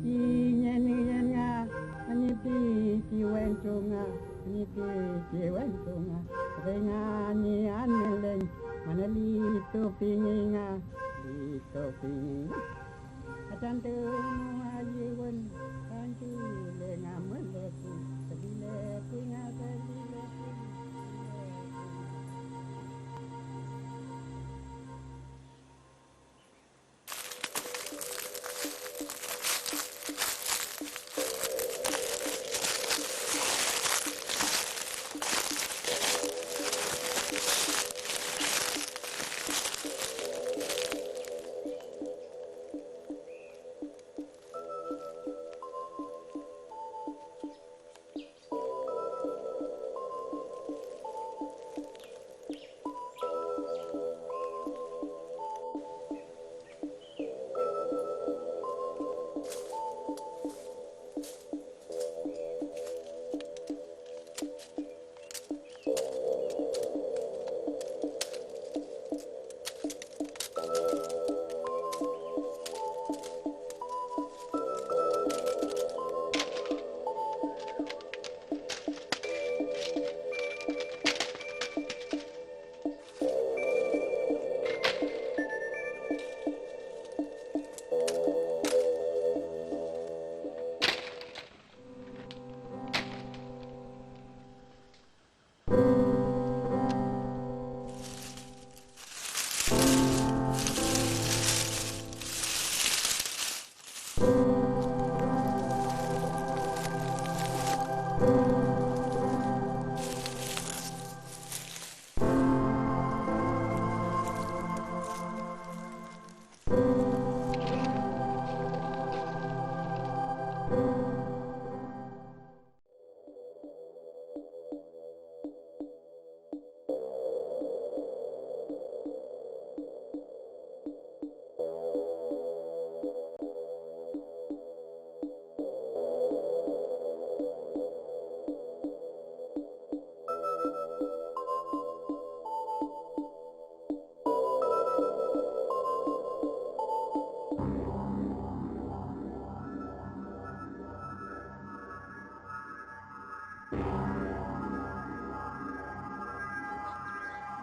Iña anipi chiwentunga anipi chiwentunga venga ni anelen manalito pinginga lito pinginga atantu ajiwen tantu lenga meleku sebile pinga sebile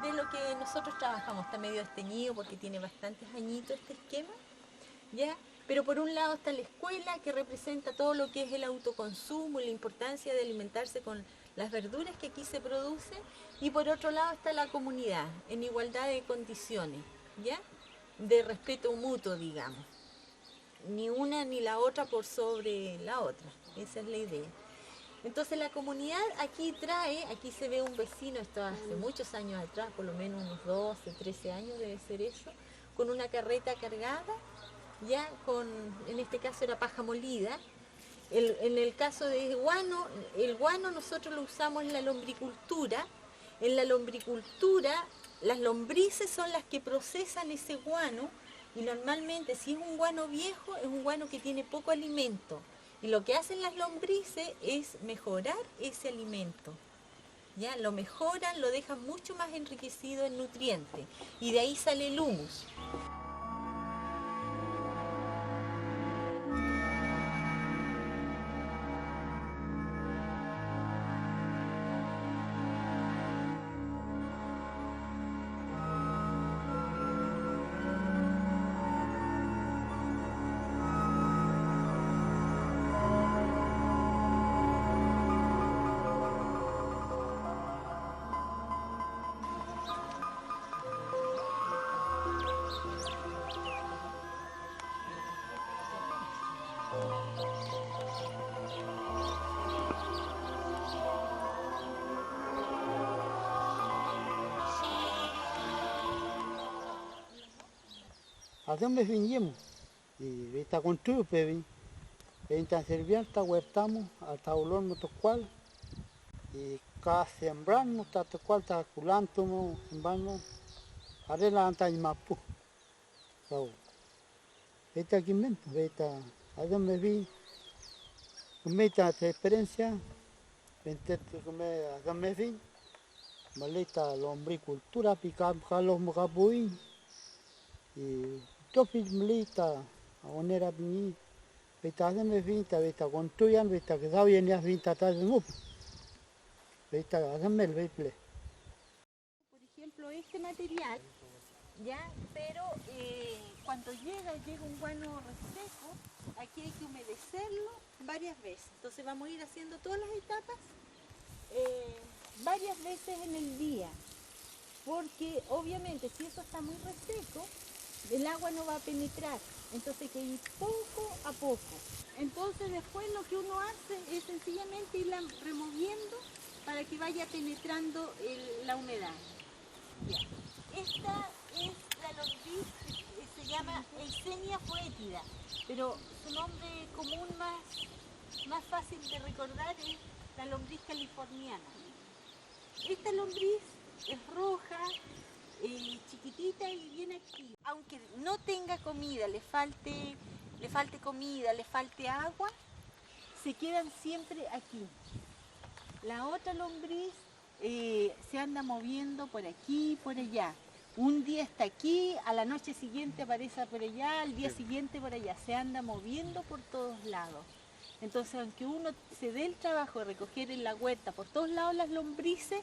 de lo que nosotros trabajamos. Está medio esteñido porque tiene bastantes añitos este esquema, ¿ya? Pero por un lado está la escuela, que representa todo lo que es el autoconsumo y la importancia de alimentarse con las verduras que aquí se producen, y por otro lado está la comunidad, en igualdad de condiciones, ¿ya? De respeto mutuo, digamos. Ni una ni la otra por sobre la otra. Esa es la idea. Entonces la comunidad aquí trae, aquí se ve un vecino, esto hace muchos años atrás, por lo menos unos 12, 13 años debe ser eso, con una carreta cargada, ya con, en este caso era paja molida. En el caso de guano, el guano nosotros lo usamos en la lombricultura. En la lombricultura, las lombrices son las que procesan ese guano, y normalmente si es un guano viejo, es un guano que tiene poco alimento. Y lo que hacen las lombrices es mejorar ese alimento. ¿Ya? Lo mejoran, lo dejan mucho más enriquecido en nutrientes. Y de ahí sale el humus. Hacemos viñemos y está con tu pevi. Está serviendo, huertamos, hasta olor cual y cada sembramos, hasta cual está culantamos, sembramos, arregla anta y mapu. So, esta aquí mismo, esta, hacemos vi, esta experiencia, hacemos vi, maleta lombricultura, picar los mocabuí y tofi maleta, a onera bini. Vista hacemos vinta, vista construyan, vista que da bien ya vinta atrás de mup. Vista hacemos el vehicle. Por ejemplo, este material, ya, pero cuando llega un guano reseco, aquí hay que humedecerlo varias veces. Entonces vamos a ir haciendo todas las etapas varias veces en el día, porque obviamente si eso está muy reseco, el agua no va a penetrar, entonces hay que ir poco a poco. Entonces después lo que uno hace es sencillamente irla removiendo para que vaya penetrando la humedad. Ya. Esta es la lombriz que se llama Eisenia foetida, pero su nombre común más fácil de recordar es la lombriz californiana. Esta lombriz es roja, chiquitita y bien activa. Aunque no tenga comida, le falte comida, le falte agua, se quedan siempre aquí. La otra lombriz se anda moviendo por aquí y por allá. Un día está aquí, a la noche siguiente aparece por allá, al día siguiente por allá. Se anda moviendo por todos lados. Entonces, aunque uno se dé el trabajo de recoger en la huerta por todos lados las lombrices,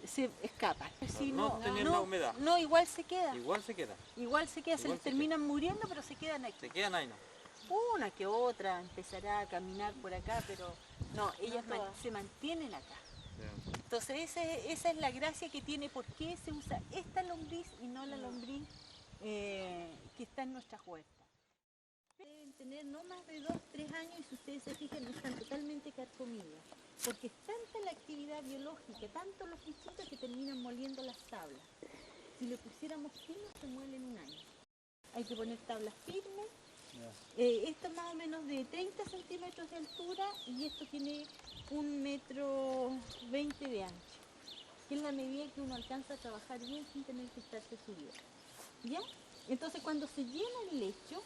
se escapan. Si no tener la humedad. No, igual se queda. Igual se queda. Igual se queda, se les terminan muriendo, pero se quedan aquí. Se quedan ahí, ¿no? Una que otra empezará a caminar por acá, pero no, ellas se mantienen acá. Entonces esa es la gracia que tiene, por qué se usa esta lombriz y no la lombriz que está en nuestras huertas. Deben tener no más de 2-3 años y si ustedes se fijan están totalmente carcomidas, porque es tanta la actividad biológica, tanto los bichitos que terminan moliendo las tablas. Si le pusiéramos finos se muelen en un año. Hay que poner tablas firmes. Esto es más o menos de 30 centímetros de altura y esto tiene 1,20 metros de ancho, que es la medida que uno alcanza a trabajar bien sin tener que estarse subiendo. ¿Ya? Entonces cuando se llena el lecho,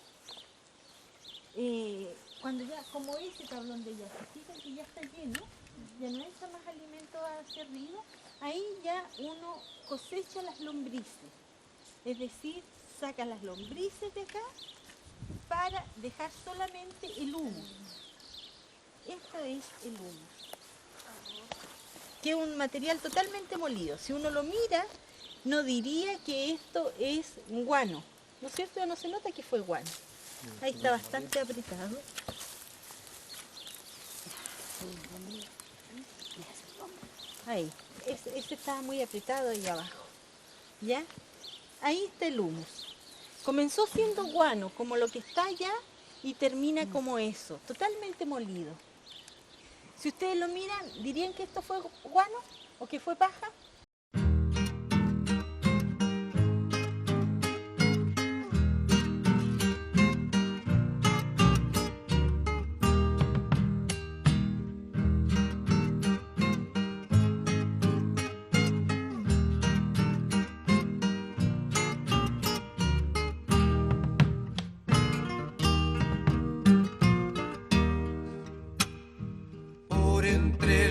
cuando ya, como ese tablón de allá, se fijan que ya está lleno, ya no entra más alimento hacia arriba, ahí ya uno cosecha las lombrices, es decir, saca las lombrices de acá para dejar solamente el humo. Esto es el humo, que es un material totalmente molido. Si uno lo mira, no diría que esto es guano, ¿no es cierto? No se nota que fue guano. Ahí está bastante apretado. Ahí, ese estaba muy apretado ahí abajo. ¿Ya? Ahí está el humus. Comenzó siendo guano, como lo que está allá, y termina como eso, totalmente molido. Si ustedes lo miran, ¿dirían que esto fue guano o que fue paja?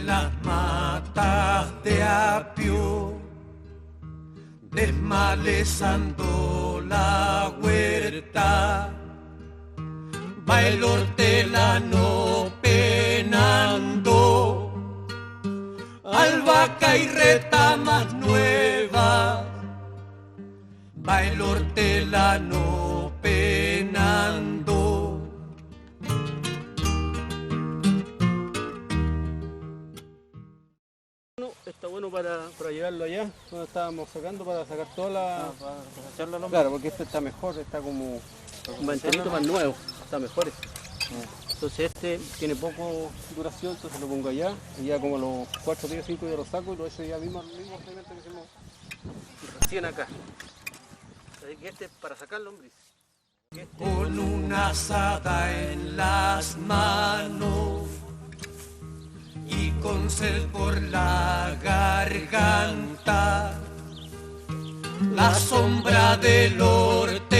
Las matas de apio, desmalezando la huerta, va el hortelano penando, albahaca y retamas nuevas, va el hortelano penando. Está bueno para llevarlo allá, donde estábamos sacando, para sacar toda la... Para hacerlo al hombre. Claro, porque este está mejor, está como un mantelito más nuevo, está mejor este. Entonces este tiene poco duración, entonces lo pongo allá, y ya como los 4 días, 5 días lo saco y lo echo ya mismo experimento que hicimos recién acá. Así que este es para sacar lombriz. Con una asada en las manos y con sed por la garganta, la sombra del hortelano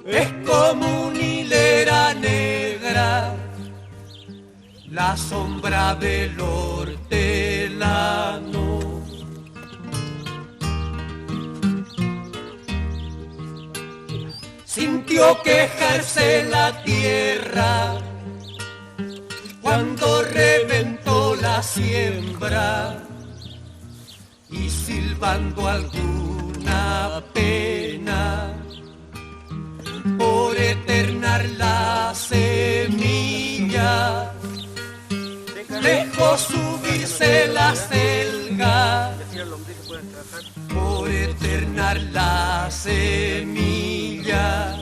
es como una hilera negra, la sombra del hortelano. Sintió sintió quejarse la tierra cuando reventó la siembra y silbando alguna pena por eternar la semilla, dejó subirse la selga por eternar la semilla.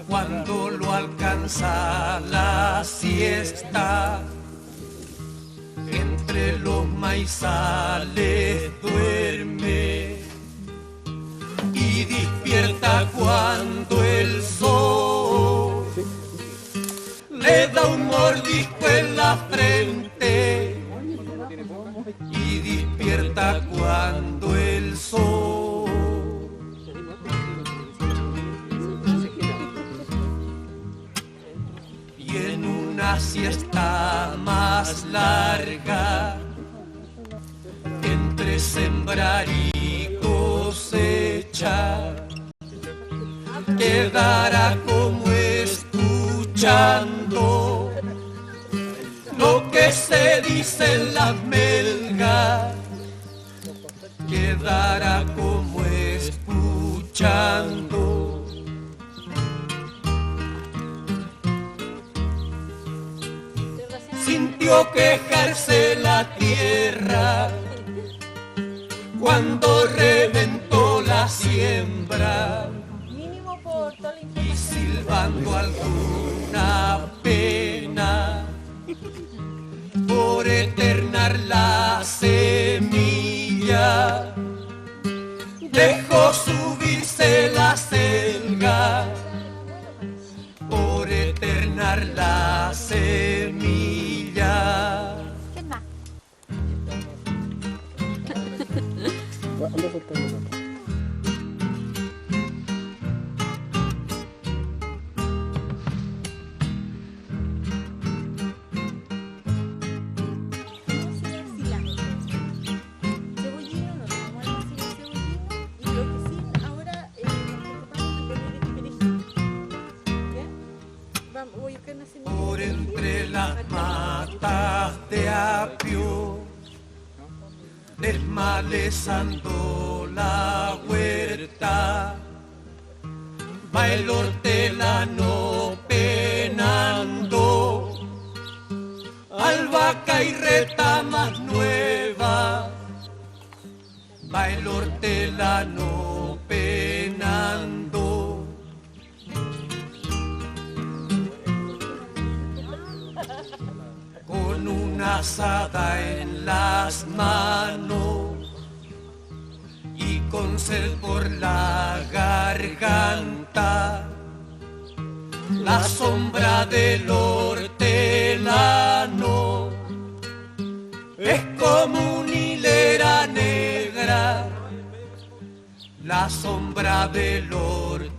Cuando lo alcanza la siesta, entre los maizales duerme y despierta cuando el sol le da un mordisco en la frente y despierta cuando el sol y en una siesta más larga entre sembrar y cosechar quedará como escuchando lo que se dice en las melgas, quedará como escuchando. Sintió quejarse la tierra cuando reventó la siembra Mínimo por toda la y información. silbando alguna pena por eternar la semilla, dejó subirse la selga por eternar la semilla. ¿Qué más? Cebollino, no tenemos algo así de cebollino. Y lo que sí, ahora nos preocupamos de poner el perejil. ¿Ya? Vamos, voy a buscar una semilla. Por de perejil. entre las matas de apio, desmalezando la huerta, va el hortelano penando, albahaca y retamas nuevas, va el hortelano penando. Con una asada en las manos y con sed por la garganta, la sombra del hortelano es como una hilera negra, la sombra del hortelano.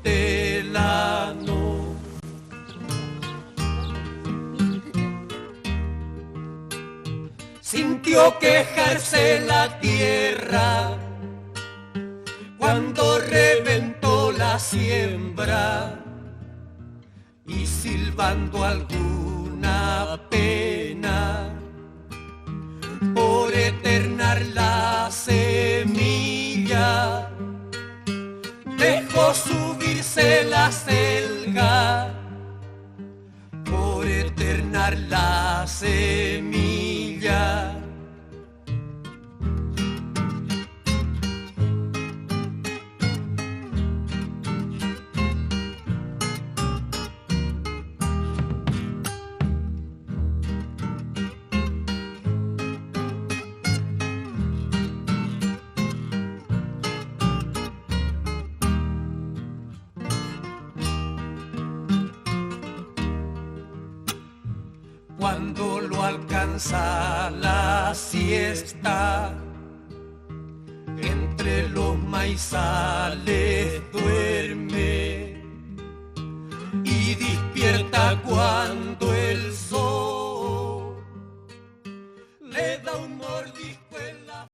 Sintió quejarse la tierra cuando reventó la siembra y silbando alguna pena por eternar la semilla, dejó subirse la selga por eternar la semilla. cuando lo alcanza la siesta. Entre los maizales duerme y despierta